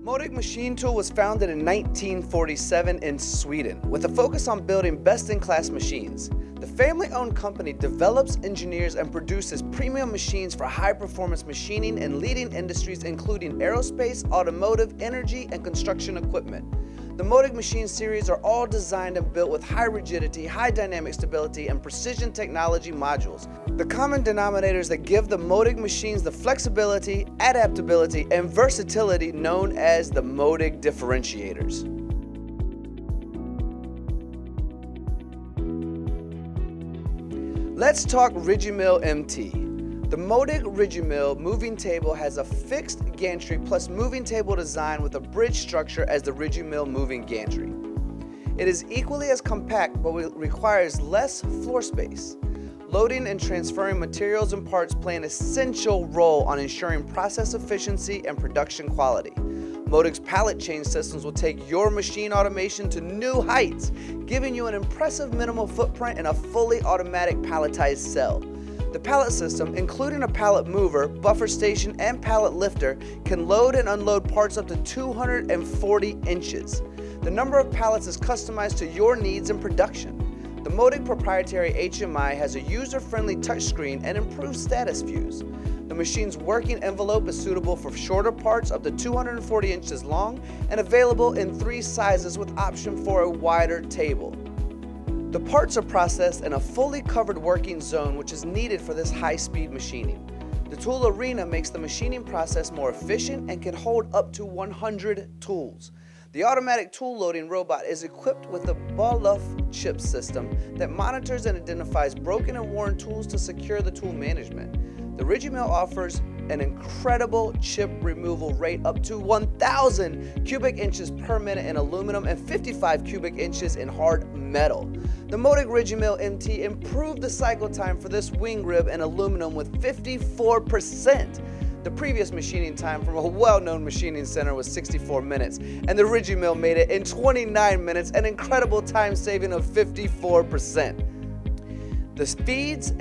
Modig Machine Tool was founded in 1947 in Sweden with a focus on building best-in-class machines. The family-owned company develops, engineers, and produces premium machines for high-performance machining in leading industries including aerospace, automotive, energy, and construction equipment. The Modig machine series are all designed and built with high rigidity, high dynamic stability, and precision technology modules. The common denominators that give the Modig machines the flexibility, adaptability, and versatility known as the Modig differentiators. Let's talk RigiMill MT. The Modig RigiMill Moving Table has a fixed gantry plus moving table design with a bridge structure as the RigiMill Moving Gantry. It is equally as compact but requires less floor space. Loading and transferring materials and parts play an essential role on ensuring process efficiency and production quality. Modig's pallet chain systems will take your machine automation to new heights, giving you an impressive minimal footprint in a fully automatic palletized cell. The pallet system, including a pallet mover, buffer station, and pallet lifter, can load and unload parts up to 240 inches. The number of pallets is customized to your needs and production. The Modig proprietary HMI has a user-friendly touchscreen and improved status views. The machine's working envelope is suitable for shorter parts up to 240 inches long and available in 3 sizes with option for a wider table. The parts are processed in a fully covered working zone which is needed for this high-speed machining. The tool arena makes the machining process more efficient and can hold up to 100 tools. The automatic tool loading robot is equipped with a ball-off chip system that monitors and identifies broken and worn tools to secure the tool management. The RigiMill offers an incredible chip removal rate up to 1,000 cubic inches per minute in aluminum and 55 cubic inches in hard metal. The Modig RigiMill MT improved the cycle time for this wing rib in aluminum with 54%. The previous machining time from a well-known machining center was 64 minutes, and the RigiMill made it in 29 minutes, an incredible time saving of 54%. The speeds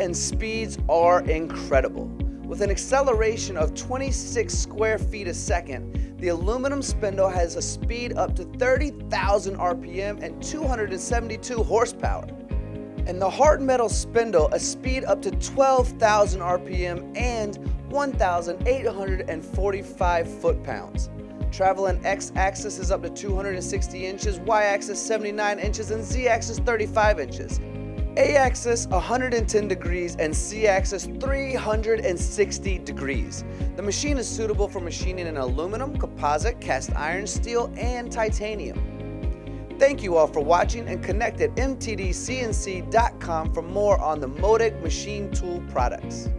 are incredible. With an acceleration of 26 square feet a second, the aluminum spindle has a speed up to 30,000 RPM and 272 horsepower. And the hard metal spindle, a speed up to 12,000 RPM and 1,845 foot-pounds. Travel in X-axis is up to 260 inches, Y-axis 79 inches, and Z-axis 35 inches. A-axis 110 degrees and C-axis 360 degrees. The machine is suitable for machining in aluminum, composite, cast iron, steel, and titanium. Thank you all for watching, and connect at mtdcnc.com for more on the Modig machine tool products.